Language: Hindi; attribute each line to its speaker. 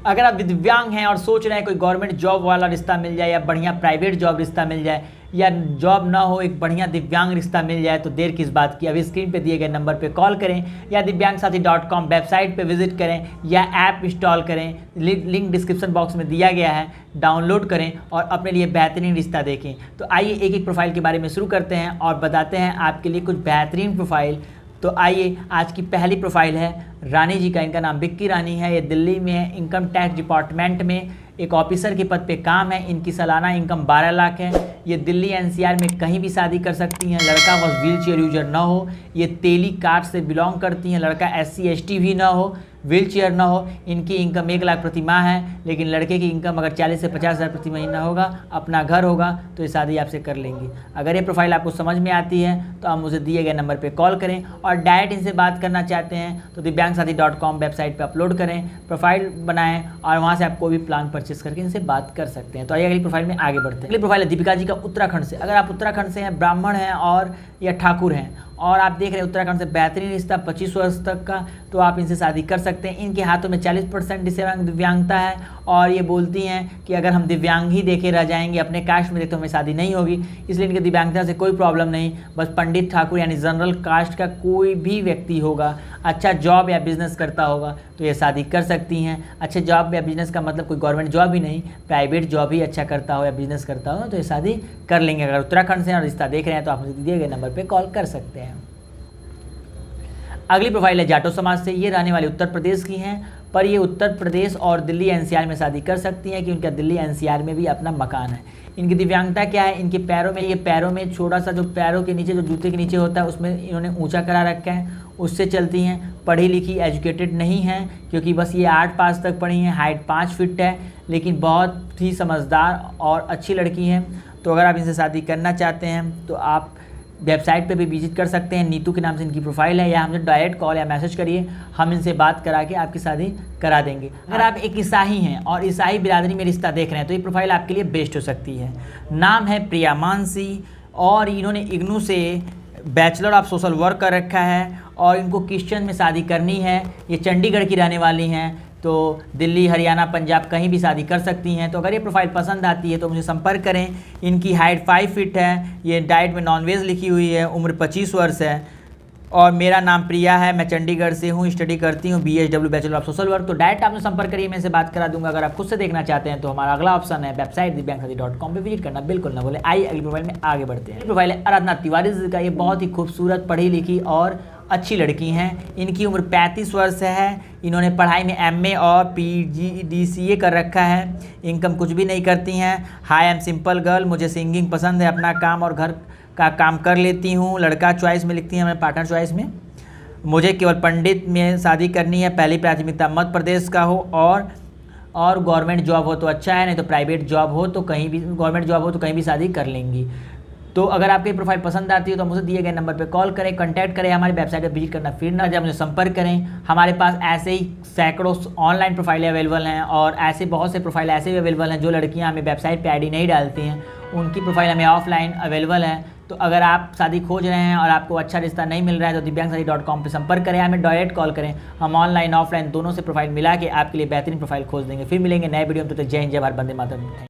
Speaker 1: अगर आप दिव्यांग हैं और सोच रहे हैं कोई गवर्नमेंट जॉब वाला रिश्ता मिल जाए या बढ़िया प्राइवेट जॉब रिश्ता मिल जाए या जॉब ना हो एक बढ़िया दिव्यांग रिश्ता मिल जाए तो देर किस बात की। अभी स्क्रीन पे दिए गए नंबर पे कॉल करें या divyangsathi.com वेबसाइट पे विजिट करें या ऐप इंस्टॉल करें। लिंक डिस्क्रिप्शन बॉक्स में दिया गया है, डाउनलोड करें और अपने लिए बेहतरीन रिश्ता देखें। तो आइए एक एक प्रोफाइल के बारे में शुरू करते हैं और बताते हैं आपके लिए कुछ बेहतरीन प्रोफाइल। तो आइए आज की पहली प्रोफाइल है रानी जी का। इनका नाम विक्की रानी है। ये दिल्ली में है, इनकम टैक्स डिपार्टमेंट में एक ऑफिसर के पद पे काम है। इनकी सालाना इनकम 12 लाख है। ये दिल्ली एनसीआर में कहीं भी शादी कर सकती हैं। लड़का बस व्हील चेयर यूजर ना हो। ये तेली कास्ट से बिलोंग करती हैं। लड़का SC ST भी ना हो, व्हील चेयर ना हो। इनकी इनकम 1 लाख प्रति माह है, लेकिन लड़के की इनकम अगर 40 से 50 हज़ार प्रति महीना होगा, अपना घर होगा, तो ये शादी आपसे कर लेंगी। अगर ये प्रोफाइल आपको समझ में आती है तो आप मुझे दिए गए नंबर पे कॉल करें और डायरेक्ट इनसे बात करना चाहते हैं तो divyangsathi.com वेबसाइट पे अपलोड करें, प्रोफाइल बनाएं और वहाँ से आप कोई भी प्लान परचेस करके इनसे बात कर सकते हैं। तो आइए अगली प्रोफाइल में आगे बढ़ते हैं। अगली प्रोफाइल है दीपिका जी का उत्तराखंड से। अगर आप उत्तराखंड से हैं, ब्राह्मण हैं और या ठाकुर हैं और आप देख रहे हैं उत्तराखंड से बेहतरीन रिश्ता 25 वर्ष तक का, तो आप इनसे शादी कर सकते हैं। इनके हाथों में 40% दिव्यांगता है और ये बोलती हैं कि अगर हम दिव्यांग ही देखे रह जाएंगे, अपने कास्ट में देखे तो हमें शादी नहीं होगी। इसलिए इनके दिव्यांगता से कोई प्रॉब्लम नहीं, बस पंडित ठाकुर यानी जनरल कास्ट का कोई भी व्यक्ति होगा, अच्छा जॉब या बिजनेस करता होगा तो ये शादी कर सकती हैं। अच्छे जॉब या बिजनेस का मतलब कोई गवर्नमेंट जॉब ही नहीं, प्राइवेट जॉब ही अच्छा करता हो या बिजनेस करता हो तो ये शादी कर लेंगे। अगर उत्तराखंड से और रिश्ता देख रहे हैं तो आप मुझे दिए गए नंबर पर कॉल कर सकते हैं। अगली प्रोफाइल है जाटो समाज से। ये रहने वाली उत्तर प्रदेश की हैं, पर ये उत्तर प्रदेश और दिल्ली एनसीआर में शादी कर सकती हैं कि उनका दिल्ली एनसीआर में भी अपना मकान है। इनकी दिव्यांगता क्या है, इनके पैरों में, ये पैरों में छोटा सा जो पैरों के नीचे जो जूते के नीचे होता है उसमें इन्होंने ऊंचा करा रखा है, उससे चलती हैं। पढ़ी लिखी एजुकेटेड नहीं हैं क्योंकि बस ये 8 पास तक पढ़ी हैं। हाइट 5 फीट है, लेकिन बहुत ही समझदार और अच्छी लड़की हैं। तो अगर आप इनसे शादी करना चाहते हैं तो आप वेबसाइट पे भी विजिट कर सकते हैं। नीतू के नाम से इनकी प्रोफाइल है, या हमसे डायरेक्ट कॉल या मैसेज करिए, हम इनसे बात करा के आपकी शादी करा देंगे। अगर आप एक ईसाई हैं और ईसाई बिरादरी में रिश्ता देख रहे हैं तो ये प्रोफाइल आपके लिए बेस्ट हो सकती है। नाम है प्रिया मानसी और इन्होंने इग्नू से बैचलर ऑफ सोशल वर्क कर रखा है और इनको क्रिश्चियन में शादी करनी है। ये चंडीगढ़ की रहने वाली हैं, तो दिल्ली, हरियाणा, पंजाब कहीं भी शादी कर सकती हैं। तो अगर ये प्रोफाइल पसंद आती है तो मुझे संपर्क करें। इनकी हाइट 5 फीट है, ये डाइट में नॉनवेज लिखी हुई है, उम्र 25 वर्ष है और मेरा नाम प्रिया है। मैं चंडीगढ़ से हूँ, स्टडी करती हूँ BSW bachelor of social work. तो डायरेक्ट आपने संपर्क करिए, मैं इनसे बात करा दूंगा। अगर आप खुद से देखना चाहते हैं तो हमारा अगला ऑप्शन है वेबसाइट divyangsathi.com पे विजिट करना बिल्कुल ना भूलें। आइए अगली प्रोफाइल में आगे बढ़ते हैं। प्रोफाइल है आराधना तिवारी जी का। ये बहुत ही खूबसूरत, पढ़ी लिखी और अच्छी लड़की हैं। इनकी उम्र 35 वर्ष है। इन्होंने पढ़ाई में MA और PGDCA कर रखा है। इनकम कुछ भी नहीं करती हैं। हाई एम सिंपल गर्ल, मुझे सिंगिंग पसंद है, अपना काम और घर का काम कर लेती हूँ। लड़का चॉइस में लिखती हैं, मैं पार्टनर चॉइस में। मुझे केवल पंडित में शादी करनी है। पहली प्राथमिकता मध्य प्रदेश का हो और गवर्नमेंट जॉब हो तो अच्छा है, नहीं तो प्राइवेट जॉब हो तो कहीं भी, गवर्नमेंट जॉब हो तो कहीं भी शादी कर लेंगी। तो अगर आपकी प्रोफाइल पसंद आती है तो मुझे दिए गए नंबर पे कॉल करें, कांटेक्ट करें, हमारी वेबसाइट पर विजिट करना फिर ना, जब मुझे संपर्क करें। हमारे पास ऐसे ही सैकड़ों ऑनलाइन प्रोफाइलें अवेलेबल हैं और ऐसे बहुत से प्रोफाइल ऐसे भी अवेलेबल हैं जो लड़कियां हमें वेबसाइट पे ID नहीं डालती हैं, उनकी प्रोफाइल हमें ऑफलाइन अवेलेबल है। तो अगर आप शादी खोज रहे हैं और आपको अच्छा रिश्ता नहीं मिल रहा है तो divyangsathi.com पे संपर्क करें, हमें डायरेक्ट कॉल करें। हम ऑनलाइन ऑफलाइन दोनों से प्रोफाइल मिला के आपके लिए बेहतरीन प्रोफाइल खोज देंगे। फिर मिलेंगे नए वीडियो में। तो जय हिंद, जय भारत, वंदे मातरम।